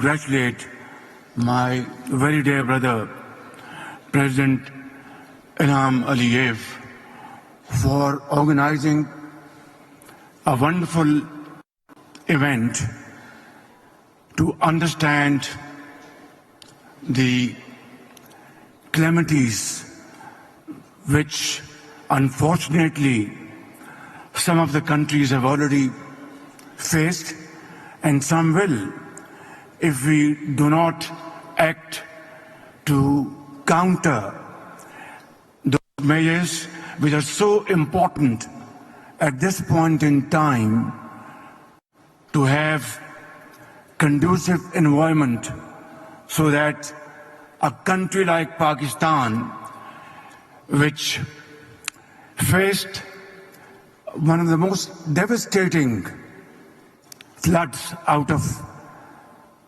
congratulate my very dear brother, President Ilham Aliyev, for organizing a wonderful event to understand the calamities which unfortunately some of the countries have already faced and some will if we do not act to counter those measures which are so important at this point in time to have conducive environment so that a country like Pakistan, which faced one of the most devastating floods out of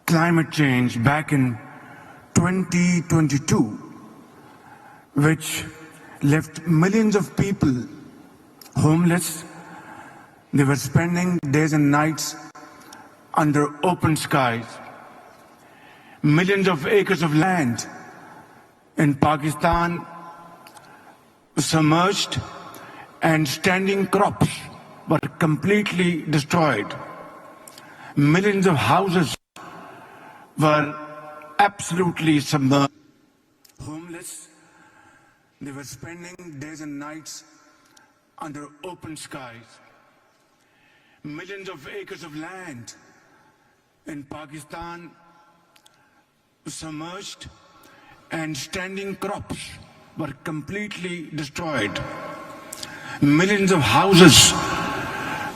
climate change back in 2022, which left millions of people homeless. They were spending days and nights under open skies. Millions of acres of land in Pakistan submerged, and standing crops were completely destroyed. Millions of houses were absolutely submerged. Homeless, they were spending days and nights under open skies. Millions of acres of land in Pakistan submerged, and standing crops were completely destroyed. Millions of houses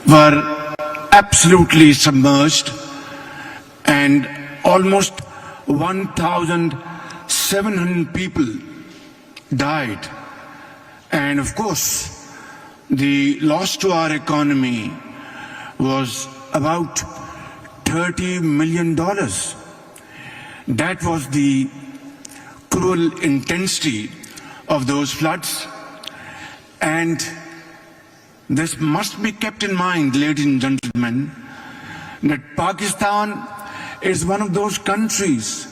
were absolutely submerged, and almost 1,700 people died. And of course, the loss to our economy was about $30 million. That was the cruel intensity of those floods. And this must be kept in mind, ladies and gentlemen, that Pakistan is one of those countries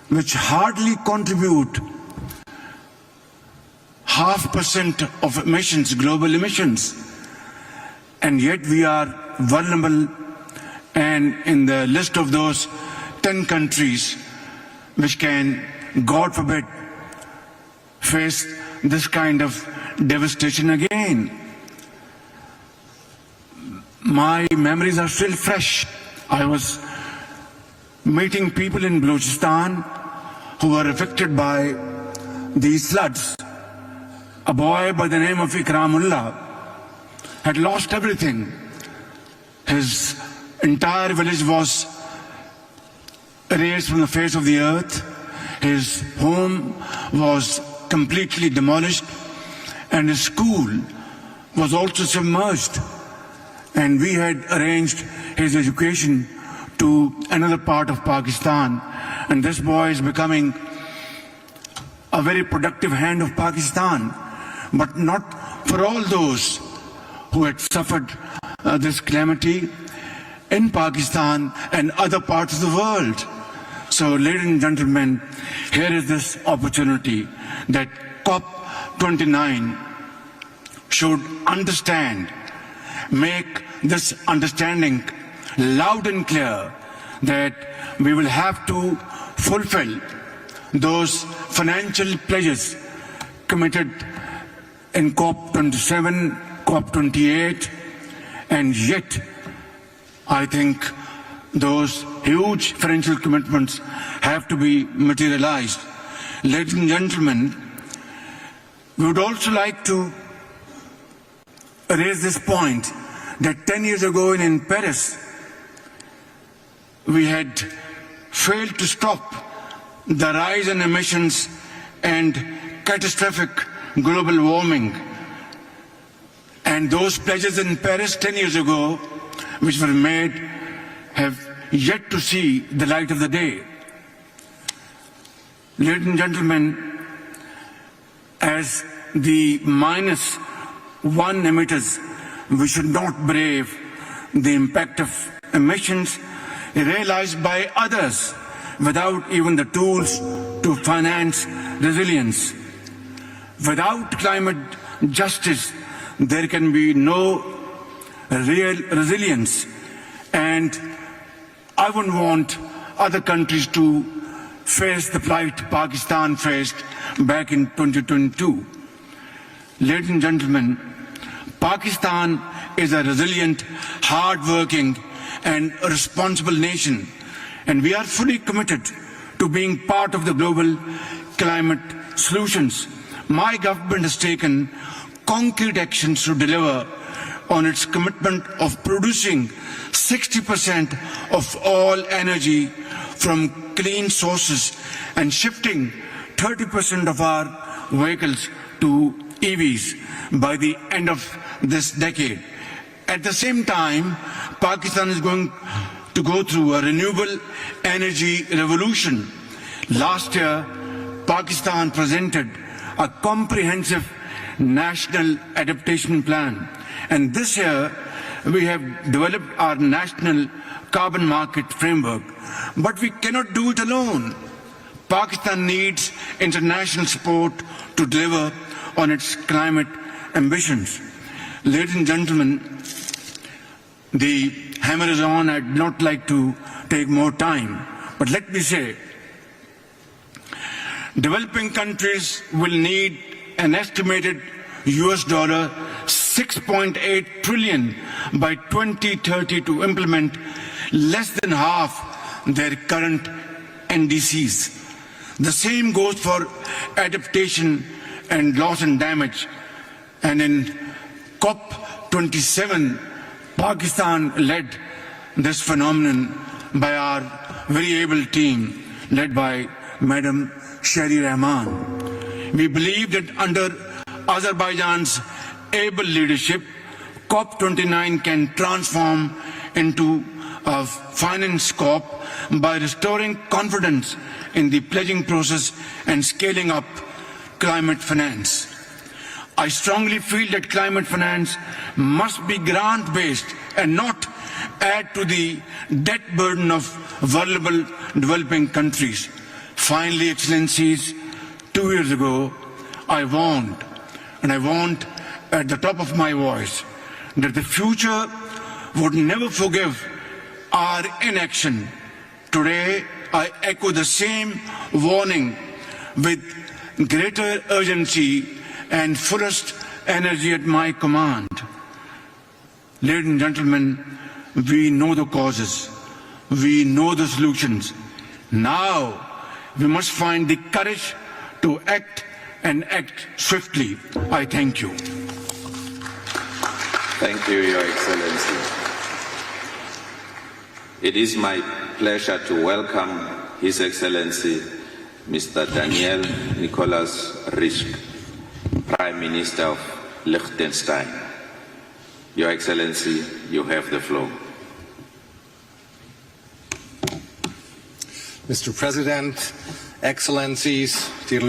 which hardly contribute 0.5% of emissions, global emissions. And yet we are vulnerable and in the list of those 10 countries which can, God forbid, face this kind of devastation again. My memories are still fresh. I was meeting people in Balochistan who were affected by these floods. A boy by the name of Ikramullah had lost everything. His entire village was erased from the face of the earth. His home was completely demolished, and his school was also submerged. And we had arranged his education to another part of Pakistan. And this boy is becoming a very productive hand of Pakistan, but not for all those who had suffered this calamity in Pakistan and other parts of the world. So, ladies and gentlemen, here is this opportunity that COP29 should understand, make this understanding loud and clear, that we will have to fulfill those financial pledges committed in COP27, COP28, and yet I think those huge financial commitments have to be materialized. Ladies and gentlemen, we would also like to raise this point that 10 years ago in Paris, we had failed to stop the rise in emissions and catastrophic global warming. And those pledges in Paris 10 years ago, which were made, have yet to see the light of the day. Ladies and gentlemen, as the -1 emitters, we should not brave the impact of emissions realized by others without even the tools to finance resilience. Without climate justice, there can be no real resilience, and I wouldn't want other countries to face the plight Pakistan faced back in 2022. Ladies and gentlemen, Pakistan is a resilient, hard-working and responsible nation, and we are fully committed to being part of the global climate solutions. My government has taken concrete actions to deliver on its commitment of producing 60% of all energy from clean sources and shifting 30% of our vehicles to EVs by the end of this decade. At the same time, Pakistan is going to go through a renewable energy revolution. Last year, Pakistan presented a comprehensive national adaptation plan, and this year we have developed our national carbon market framework. But we cannot do it alone. Pakistan needs international support to deliver on its climate ambitions. Ladies and gentlemen, the hammer is on. I'd not like to take more time, but let me say, developing countries will need an estimated $6.8 trillion by 2030 to implement less than half their current NDCs. The same goes for adaptation and loss and damage. And in COP27, Pakistan led this phenomenon by our very able team, led by Madam Shari Rahman. We believe that under Azerbaijan's able leadership, COP29 can transform into a finance COP by restoring confidence in the pledging process and scaling up climate finance. I strongly feel that climate finance must be grant-based and not add to the debt burden of vulnerable developing countries. Finally, Excellencies, 2 years ago, I warned, and I warned at the top of my voice, that the future would never forgive our inaction. Today, I echo the same warning with greater urgency and fullest energy at my command. Ladies and gentlemen, we know the causes, we know the solutions. Now, we must find the courage to act and act swiftly. I thank you. Thank you, Your Excellency. It is my pleasure to welcome His Excellency Mr. Daniel Nicolas Risch, Prime Minister of Liechtenstein. Your Excellency, you have the floor. Mr. President, Excellencies, dear